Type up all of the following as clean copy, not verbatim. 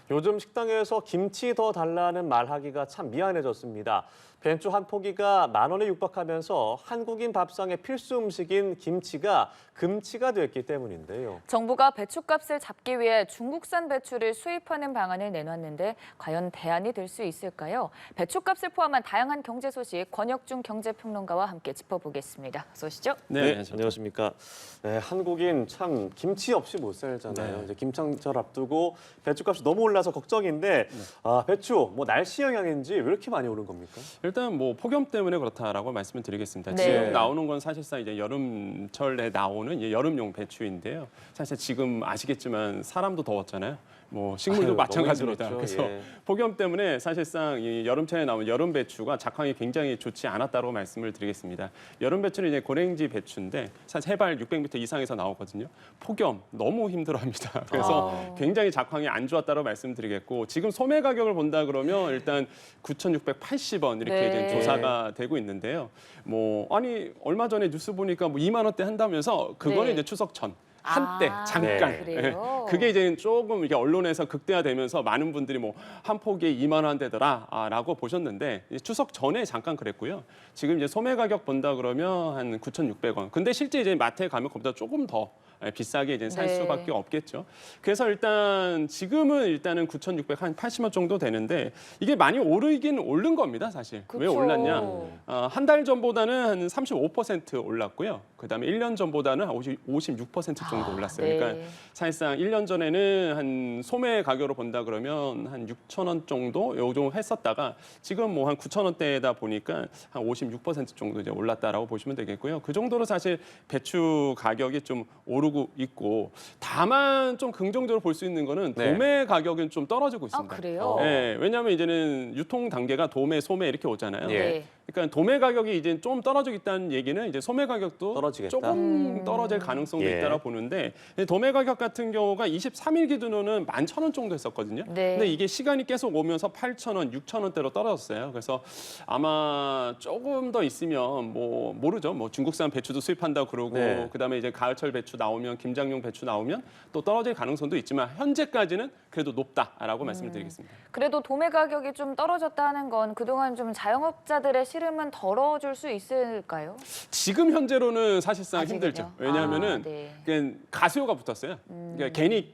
요즘 식당에서 김치 더 달라는 말하기가 참 미안해졌습니다. 배추 한 포기가 10,000원에 육박하면서 한국인 밥상의 필수 음식인 김치가 금치가 됐기 때문인데요. 정부가 배추값을 잡기 위해 중국산 배추를 수입하는 방안을 내놨는데 과연 대안이 될 수 있을까요? 배추값을 포함한 다양한 경제 소식 권혁중 경제평론가와 함께 짚어보겠습니다. 어서 오시죠. 네, 안녕하십니까. 네, 한국인 참 김치 없이 못 살잖아요. 네. 이제 김장철 앞두고 배추값이 너무 올라서 걱정인데 배추 뭐 날씨 영향인지 왜 이렇게 많이 오른 겁니까? 일단 뭐 폭염 때문에 그렇다라고 말씀을 드리겠습니다. 네. 지금 나오는 건 사실상 이제 여름철에 나오는 이제 여름용 배추인데요. 사실 지금 아시겠지만 사람도 더웠잖아요. 뭐 식물도 아유, 마찬가지입니다. 너무 그래서 힘들었죠. 예. 폭염 때문에 사실상 이 여름철에 나오는 여름 배추가 작황이 굉장히 좋지 않았다고 말씀을 드리겠습니다. 여름 배추는 이제 고랭지 배추인데 사실 해발 600m 이상에서 나오거든요. 폭염 너무 힘들어합니다. 그래서 굉장히 작황이 안 좋았다고 말씀드리겠고 지금 소매 가격을 본다 그러면 일단 9,680원 이렇게 네. 이제 조사가 되고 있는데요. 뭐 아니 얼마 전에 뉴스 보니까 뭐 2만 원대 한다면서 그거는 네. 이제 추석 전. 한때 아, 잠깐 네. 그래요? 예. 그게 이제 조금 이게 언론에서 극대화되면서 많은 분들이 뭐 한 포기에 2만 원 되더라라고 보셨는데 이제 추석 전에 잠깐 그랬고요. 지금 이제 소매 가격 본다 그러면 한 9,600원. 근데 실제 이제 마트에 가면 그보다 조금 더 비싸게 이제 살 네. 수밖에 없겠죠. 그래서 일단 지금은 일단은 9,600 한 80원 정도 되는데 이게 많이 오르긴 오른 겁니다, 사실. 왜 그쵸. 올랐냐? 한 달 전보다는 한 35% 올랐고요. 그다음에 1년 전보다는 한 56% 정도 올랐어요. 네. 그러니까 사실상 1년 전에는 한 소매 가격으로 본다 그러면 한 6,000원 정도 요 정도 했었다가 지금 뭐 한 9,000원대다 보니까 한 56% 정도 이제 올랐다라고 보시면 되겠고요. 그 정도로 사실 배추 가격이 좀 오르고 있고 다만 좀 긍정적으로 볼 수 있는 거는 네. 도매 가격은 좀 떨어지고 아, 있습니다. 그래요? 예, 왜냐하면 이제는 유통 단계가 도매, 소매 이렇게 오잖아요. 예. 네. 그러니까 도매 가격이 이제 좀 떨어지고 있다는 얘기는 이제 소매 가격도 떨어지겠다. 조금 떨어질 가능성도 예. 있다고 보는데 도매 가격 같은 경우가 23일 기준으로는 11,000원 정도 했었거든요. 네. 근데 이게 시간이 계속 오면서 8,000원, 6,000원대로 떨어졌어요. 그래서 아마 조금 더 있으면 뭐 모르죠. 뭐 중국산 배추도 수입한다고 그러고 네. 그다음에 이제 가을철 배추 나오면 김장용 배추 나오면 또 떨어질 가능성도 있지만 현재까지는 그래도 높다라고 말씀을 드리겠습니다. 그래도 도매 가격이 좀 떨어졌다는 건 그동안 좀 자영업자들의 시름은 덜어줄 수 있을까요? 지금 현재로는 사실상 아직은요? 힘들죠. 왜냐하면은 아, 네. 그냥 가수요가 붙었어요. 그러니까 괜히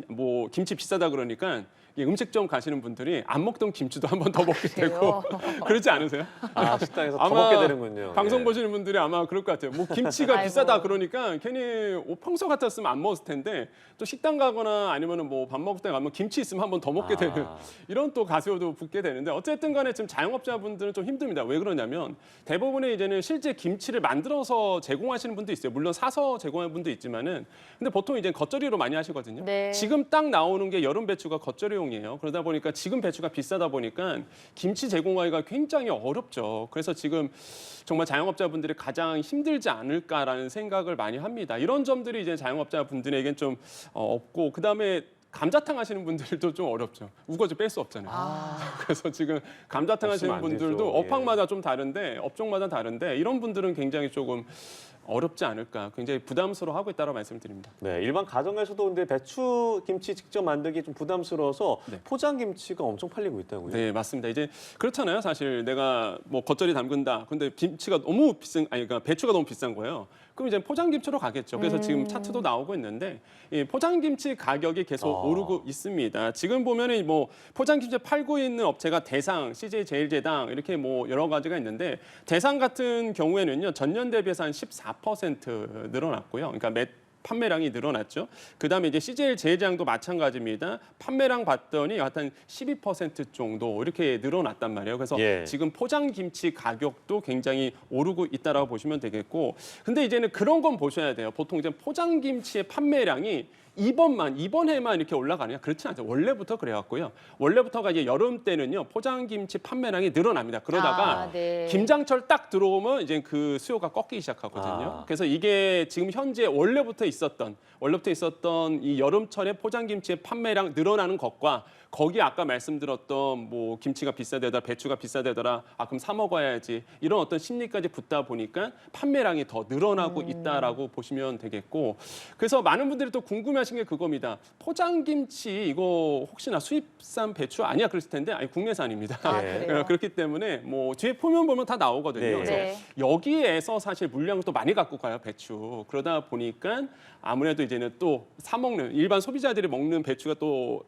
뭐 김치 비싸다 그러니까 이 음식점 가시는 분들이 안 먹던 김치도 한 번 더 먹게 되고 그래요? 그러지 않으세요? 아, 식당에서 더 아마 먹게 되는군요. 방송 예. 보시는 분들이 아마 그럴 것 같아요. 뭐 김치가 아이고. 비싸다 그러니까 괜히 평소 같았으면 안 먹었을 텐데 또 식당 가거나 아니면은 뭐 밥 먹을 때 가면 김치 있으면 한 번 더 먹게 되는 이런 또 가수요도 붙게 되는데 어쨌든 간에 지금 자영업자분들은 좀 힘듭니다. 왜 그러냐면 대부분의 이제는 실제 김치를 만들어서 제공하시는 분도 있어요. 물론 사서 제공하는 분도 있지만은 근데 보통 이제 겉절이로 많이 하시거든요. 네. 지금 딱 나오는 게 여름 배추가 겉절이용이에요. 그러다 보니까 지금 배추가 비싸다 보니까 김치 제공하기가 굉장히 어렵죠. 그래서 지금 정말 자영업자분들이 가장 힘들지 않을까라는 생각을 많이 합니다. 이런 점들이 이제 자영업자분들에겐 좀 없고 그다음에 감자탕 하시는 분들도 좀 어렵죠. 우거지 뺄 수 없잖아요. 그래서 지금 감자탕 하시는 없으면 안 분들도 되죠. 업황마다 좀 다른데 업종마다 다른데 이런 분들은 굉장히 조금 어렵지 않을까 굉장히 부담스러워하고 있다고 말씀을 드립니다. 네, 일반 가정에서도 근데 배추 김치 직접 만들기 좀 부담스러워서 네. 포장 김치가 엄청 팔리고 있다고요. 네, 맞습니다. 이제 그렇잖아요. 사실 내가 뭐 겉절이 담근다. 근데 김치가 너무 그러니까 배추가 너무 비싼 거예요. 그럼 이제 포장김치로 가겠죠. 그래서 지금 차트도 나오고 있는데 이 포장김치 가격이 계속 오르고 있습니다. 지금 보면은 뭐 포장김치 팔고 있는 업체가 대상, CJ 제일제당 이렇게 뭐 여러 가지가 있는데 대상 같은 경우에는요 전년 대비해서 한 14% 늘어났고요. 그러니까 판매량이 늘어났죠. 그다음에 이제 CJ 제일제당도 마찬가지입니다. 판매량 봤더니 한 12% 정도 이렇게 늘어났단 말이에요. 그래서 예. 지금 포장 김치 가격도 굉장히 오르고 있다라고 보시면 되겠고, 근데 이제는 그런 건 보셔야 돼요. 보통 이제 포장 김치의 판매량이 이번 해만 이렇게 올라가느냐? 그렇지 않죠. 원래부터 그래왔고요. 원래부터가 이제 여름 때는요 포장 김치 판매량이 늘어납니다. 그러다가 네. 김장철 딱 들어오면 이제 그 수요가 꺾이기 시작하거든요. 그래서 이게 지금 현재 원래부터 있었던 이 여름철에 포장 김치의 판매량 늘어나는 것과 거기 아까 말씀드렸던 뭐 김치가 비싸대더라, 배추가 비싸대더라, 그럼 사 먹어야지 이런 어떤 심리까지 붙다 보니까 판매량이 더 늘어나고 있다라고 보시면 되겠고, 그래서 많은 분들이 또 궁금해하시는 궁금해하신 게 그겁니다. 포장김치 이거 혹시나 수입산 배추 아니야 그랬을 텐데 아니 국내산입니다. 아, 네. 그래요? 그렇기 때문에 뭐 뒤에 표면 보면 다 나오거든요. 네. 그래서 네. 여기에서 사실 물량을 또 많이 갖고 가요 배추. 그러다 보니까 아무래도 이제는 또 사 먹는 일반 소비자들이 먹는 배추가 또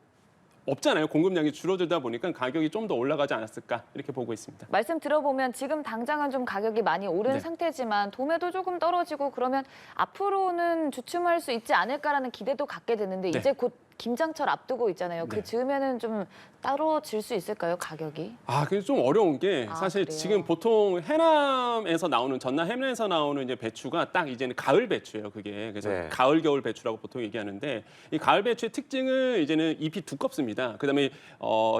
없잖아요. 공급량이 줄어들다 보니까 가격이 좀 더 올라가지 않았을까 이렇게 보고 있습니다. 말씀 들어보면 지금 당장은 좀 가격이 많이 오른 네. 상태지만 도매도 조금 떨어지고 그러면 앞으로는 주춤할 수 있지 않을까라는 기대도 갖게 되는데 네. 이제 곧 김장철 앞두고 있잖아요. 네. 그 즈음에는 좀 떨어질 수 있을까요, 가격이? 아, 그게 좀 어려운 게 아, 사실 그래요? 지금 보통 해남에서 나오는 전남 해남에서 나오는 이제 배추가 딱 이제는 가을 배추예요, 그게. 그래서 네. 가을 겨울 배추라고 보통 얘기하는데 이 가을 배추의 특징은 이제는 잎이 두껍습니다. 그다음에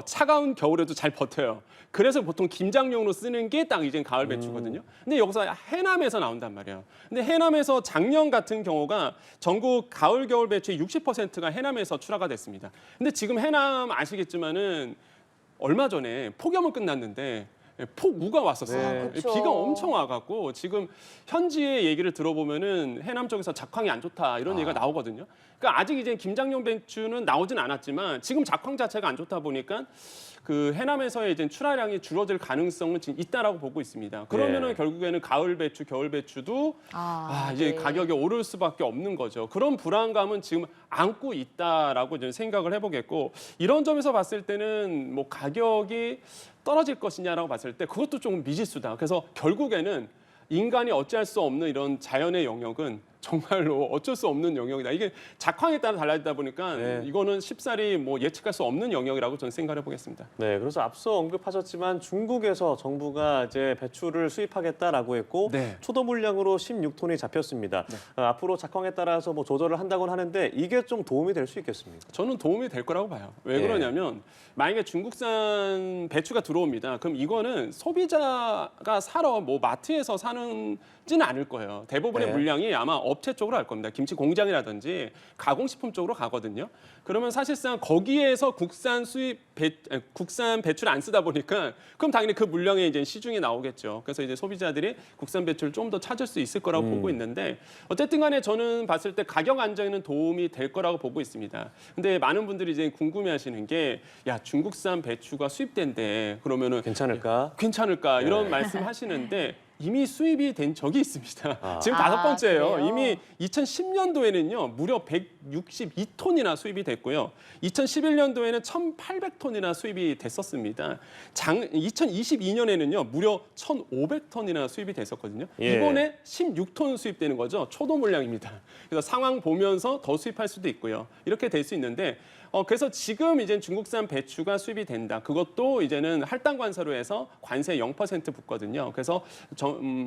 차가운 겨울에도 잘 버텨요. 그래서 보통 김장용으로 쓰는 게 딱 이제 가을 배추거든요. 근데 여기서 해남에서 나온단 말이에요. 근데 해남에서 작년 같은 경우가 전국 가을 겨울 배추의 60%가 해남에서 출하가 됐습니다. 근데 지금 해남 아시겠지만은 얼마 전에 폭염은 끝났는데 폭우가 왔었어요. 네. 그쵸. 비가 엄청 와갖고 지금 현지의 얘기를 들어보면은 해남 쪽에서 작황이 안 좋다 이런 얘기가 나오거든요. 그러니까 아직 이제 김장용 배추는 나오진 않았지만 지금 작황 자체가 안 좋다 보니까 그 해남에서의 이제 출하량이 줄어들 가능성은 지금 있다라고 보고 있습니다. 그러면은 네. 결국에는 가을 배추, 겨울 배추도 이제 네. 가격이 오를 수밖에 없는 거죠. 그런 불안감은 지금 안고 있다라고 저는 생각을 해보겠고 이런 점에서 봤을 때는 뭐 가격이 떨어질 것이냐라고 봤을 때 그것도 조금 미지수다. 그래서 결국에는 인간이 어찌할 수 없는 이런 자연의 영역은 정말로 어쩔 수 없는 영역이다. 이게 작황에 따라 달라지다 보니까 네. 이거는 쉽사리 뭐 예측할 수 없는 영역이라고 저는 생각해 보겠습니다. 네, 그래서 앞서 언급하셨지만 중국에서 정부가 이제 배추를 수입하겠다라고 했고 네. 초도 물량으로 16톤이 잡혔습니다. 앞으로 작황에 따라서 뭐 조절을 한다고는 하는데 이게 좀 도움이 될 수 있겠습니까? 저는 도움이 될 거라고 봐요. 왜 예. 그러냐면 만약에 중국산 배추가 들어옵니다. 그럼 이거는 소비자가 사러 뭐 마트에서 사는지는 않을 거예요. 대부분의 네. 물량이 아마 업체 쪽으로 갈 겁니다. 김치 공장이라든지 가공식품 쪽으로 가거든요. 그러면 사실상 거기에서 국산 배추를 안 쓰다 보니까 그럼 당연히 그 물량에 이제 시중에 나오겠죠. 그래서 이제 소비자들이 국산 배추를 좀 더 찾을 수 있을 거라고 보고 있는데 어쨌든 간에 저는 봤을 때 가격 안정에는 도움이 될 거라고 보고 있습니다. 근데 많은 분들이 이제 궁금해하시는 게 야, 중국산 배추가 수입된대. 그러면은 괜찮을까? 이런 말씀하시는데 이미 수입이 된 적이 있습니다. 지금 다섯 번째예요. 그래요? 이미 2010년도에는요 무려 162톤이나 수입이 됐고요. 2011년도에는 1,800톤이나 수입이 됐었습니다. 2022년에는요 무려 1,500톤이나 수입이 됐었거든요. 예. 이번에 16톤 수입되는 거죠. 초도 물량입니다. 그래서 상황 보면서 더 수입할 수도 있고요. 이렇게 될 수 있는데. 그래서 지금 이제 중국산 배추가 수입이 된다. 그것도 이제는 할당 관세로 해서 관세 0% 붙거든요. 그래서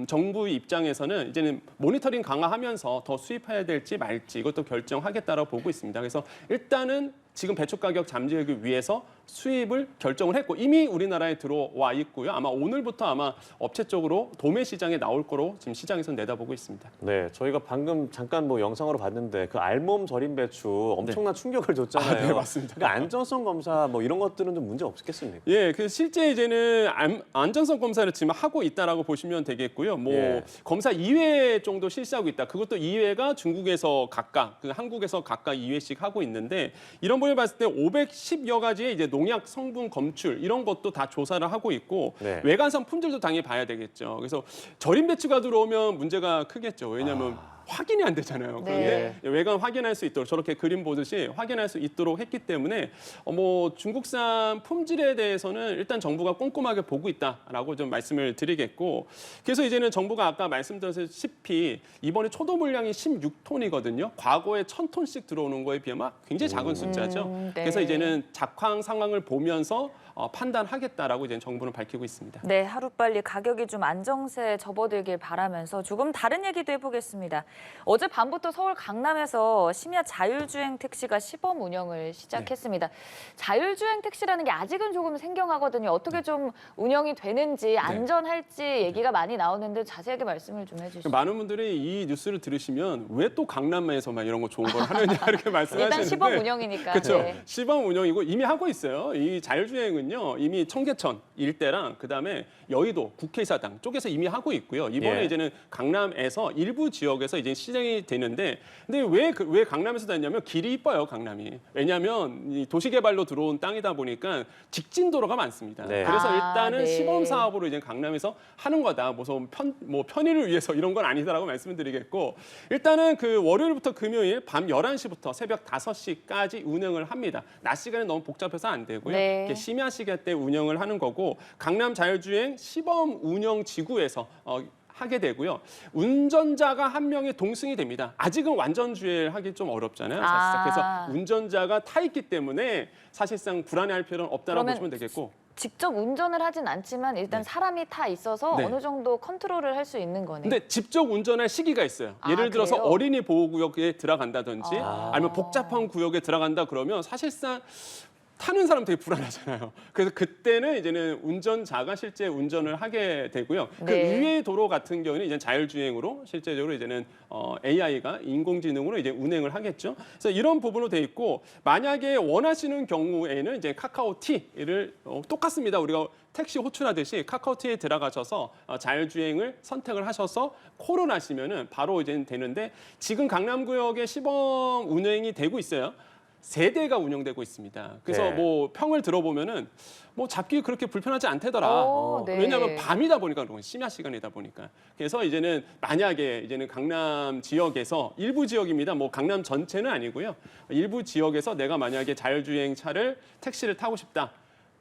정부 입장에서는 이제는 모니터링 강화하면서 더 수입해야 될지 말지 이것도 결정하겠다라고 보고 있습니다. 그래서 일단은 지금 배추 가격 잠재우기 위해서 수입을 결정을 했고 이미 우리나라에 들어와 있고요. 아마 오늘부터 아마 업체 쪽으로 도매 시장에 나올 거로 지금 시장에서 내다보고 있습니다. 네, 저희가 방금 잠깐 뭐 영상으로 봤는데 그 알몸 절임 배추 엄청난 충격을 줬잖아요. 네, 맞습니다. 그러니까 안전성 검사 뭐 이런 것들은 좀 문제 없겠습니까? 예, 그 실제 이제는 안전성 검사를 지금 하고 있다라고 보시면 되겠고요. 뭐 예. 검사 2회 정도 실시하고 있다. 그것도 2회가 중국에서 각각, 한국에서 각각 2회씩 하고 있는데 이런 부분을 봤을 때 510여 가지의 이제 농약 성분 검출 이런 것도 다 조사를 하고 있고 네. 외관상 품질도 당연히 봐야 되겠죠. 그래서 절임 배추가 들어오면 문제가 크겠죠. 왜냐하면 확인이 안 되잖아요. 네. 그런데 외관 확인할 수 있도록 저렇게 그림 보듯이 확인할 수 있도록 했기 때문에 뭐 중국산 품질에 대해서는 일단 정부가 꼼꼼하게 보고 있다라고 좀 말씀을 드리겠고 그래서 이제는 정부가 아까 말씀드렸다시피 이번에 초도 물량이 16톤이거든요. 과거에 1,000톤씩 들어오는 거에 비하면 굉장히 작은 숫자죠. 네. 그래서 이제는 작황 상황을 보면서 판단하겠다라고 이제 정부는 밝히고 있습니다. 네, 하루빨리 가격이 좀 안정세에 접어들길 바라면서 조금 다른 얘기도 해보겠습니다. 어제 밤부터 서울 강남에서 심야 자율주행 택시가 시범 운영을 시작했습니다. 자율주행 택시라는 게 아직은 조금 생경하거든요. 어떻게 좀 운영이 되는지 안전할지 얘기가 많이 나오는데 자세하게 말씀을 좀 해주시죠. 많은 분들이 이 뉴스를 들으시면 왜 또 강남에서만 이런 거 좋은 걸 하느냐 이렇게 말씀하시는데 일단 시범 운영이니까. 그렇죠. 네. 시범 운영이고 이미 하고 있어요. 이 자율주행은요 이미 청계천 일대랑 그다음에 여의도 국회의사당 쪽에서 이미 하고 있고요. 이번에 예. 이제는 강남에서 일부 지역에서 이제 시행이 되는데, 근데 왜 강남에서 다녔냐면 길이 이뻐요, 강남이. 왜냐하면 이 도시개발로 들어온 땅이다 보니까 직진도로가 많습니다. 네. 그래서 아, 일단은 네. 시범 사업으로 이제 강남에서 하는 거다. 무슨 편의를 위해서 이런 건 아니다라고 말씀드리겠고, 일단은 그 월요일부터 금요일 밤 11시부터 새벽 5시까지 운영을 합니다. 낮 시간에 너무 복잡해서 안 되고요. 네. 이렇게 심야 시간 때 운영을 하는 거고, 강남 자율주행 시범 운영 지구에서 하게 되고요. 운전자가 한 명이 동승이 됩니다. 아직은 완전 주행하기 좀 어렵잖아요. 사실상. 아. 그래서 운전자가 타 있기 때문에 사실상 불안해할 필요는 없다라고 그러면 보시면 되겠고. 직접 운전을 하진 않지만 일단 사람이 타 있어서 네. 어느 정도 컨트롤을 할 수 있는 거네요. 근데 직접 운전할 시기가 있어요. 아, 예를 들어서 그래요? 어린이 보호구역에 들어간다든지 아. 아니면 복잡한 구역에 들어간다 그러면 사실상 타는 사람 되게 불안하잖아요. 그래서 그때는 이제는 운전자가 실제 운전을 하게 되고요. 그 네. 의외의 도로 같은 경우는 이제 자율주행으로 실제적으로 이제는 AI가 인공지능으로 이제 운행을 하겠죠. 그래서 이런 부분으로 돼 있고, 만약에 원하시는 경우에는 이제 카카오티를 똑같습니다. 우리가 택시 호출하듯이 카카오티에 들어가셔서 자율주행을 선택을 하셔서 콜을 하시면은 바로 이제 되는데, 지금 강남구역에 시범 운행이 되고 있어요. 3대가 운영되고 있습니다. 그래서 네. 뭐 평을 들어보면은 뭐 잡기 그렇게 불편하지 않대더라. 오, 네. 왜냐하면 밤이다 보니까 그런 거예요. 심야 시간이다 보니까. 그래서 이제는 만약에 이제는 강남 지역에서 일부 지역입니다. 뭐 강남 전체는 아니고요. 일부 지역에서 내가 만약에 자율주행 차를 택시를 타고 싶다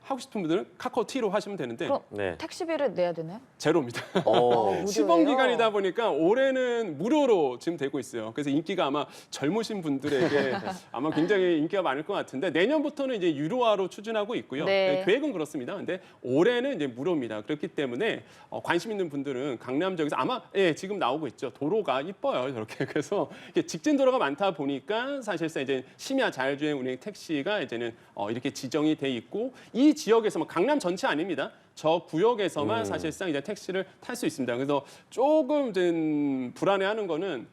하고 싶은 분들은 카카오티로 하시면 되는데 그럼 네. 택시비를 내야 되나요? 제로입니다. 어, 시범 기간이다 보니까 올해는 무료로 지금 되고 있어요. 그래서 인기가 아마 젊으신 분들에게 아마 굉장히 인기가 많을 것 같은데, 내년부터는 이제 유료화로 추진하고 있고요. 네. 계획은 그렇습니다. 근데 올해는 이제 무료입니다. 그렇기 때문에 관심 있는 분들은 강남 지역에서 아마 지금 나오고 있죠. 도로가 이뻐요, 저렇게. 그래서 이게 직진 도로가 많다 보니까 사실상 이제 심야 자율주행 운행 택시가 이제는 이렇게 지정이 돼 있고, 이 지역에서만, 강남 전체 아닙니다. 저 구역에서만 사실상 이제 택시를 탈 수 있습니다. 그래서 조금 이제 불안해하는 거는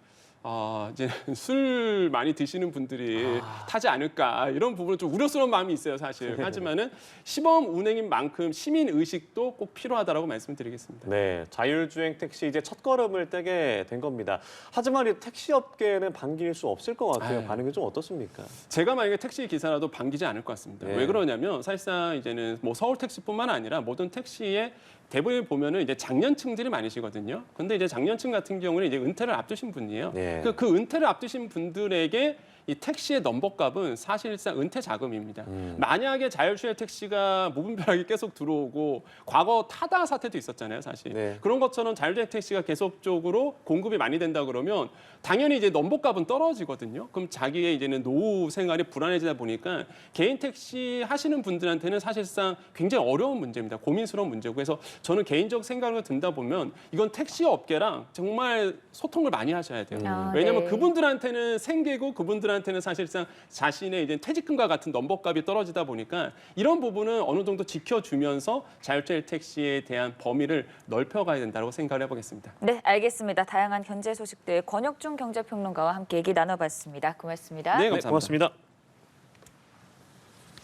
이제 술 많이 드시는 분들이 타지 않을까, 이런 부분은 좀 우려스러운 마음이 있어요, 사실. 하지만은 시범 운행인 만큼 시민 의식도 꼭 필요하다라고 말씀드리겠습니다. 네, 자율주행 택시 이제 첫 걸음을 떼게 된 겁니다. 하지만 이 택시 업계는 반길 수 없을 것 같아요. 아유. 반응이 좀 어떻습니까? 제가 만약에 택시 기사라도 반기지 않을 것 같습니다. 네. 왜 그러냐면 사실상 이제는 뭐 서울 택시뿐만 아니라 모든 택시에 대부분 보면은 이제 장년층들이 많으시거든요. 근데 이제 장년층 같은 경우는 이제 은퇴를 앞두신 분이에요. 네. 그 은퇴를 앞두신 분들에게 이 택시의 넘버값은 사실상 은퇴 자금입니다. 만약에 자율주행 택시가 무분별하게 계속 들어오고, 과거 타다 사태도 있었잖아요, 사실. 네. 그런 것처럼 자율주행 택시가 계속적으로 공급이 많이 된다 그러면 당연히 이제 넘버값은 떨어지거든요. 그럼 자기의 이제는 노후 생활이 불안해지다 보니까 개인 택시 하시는 분들한테는 사실상 굉장히 어려운 문제입니다. 고민스러운 문제고. 그래서 저는 개인적 생각을 든다 보면 이건 택시 업계랑 정말 소통을 많이 하셔야 돼요. 왜냐하면 네. 그분들한테는 생계고, 그분들한테는 사실상 자신의 이제 퇴직금과 같은 넘버값이 떨어지다 보니까 이런 부분은 어느 정도 지켜주면서 자율주행 택시에 대한 범위를 넓혀가야 된다고 생각을 해보겠습니다. 네, 알겠습니다. 다양한 경제 소식들 권혁중 경제평론가와 함께 얘기 나눠봤습니다. 고맙습니다. 네, 네, 감사합니다. 고맙습니다.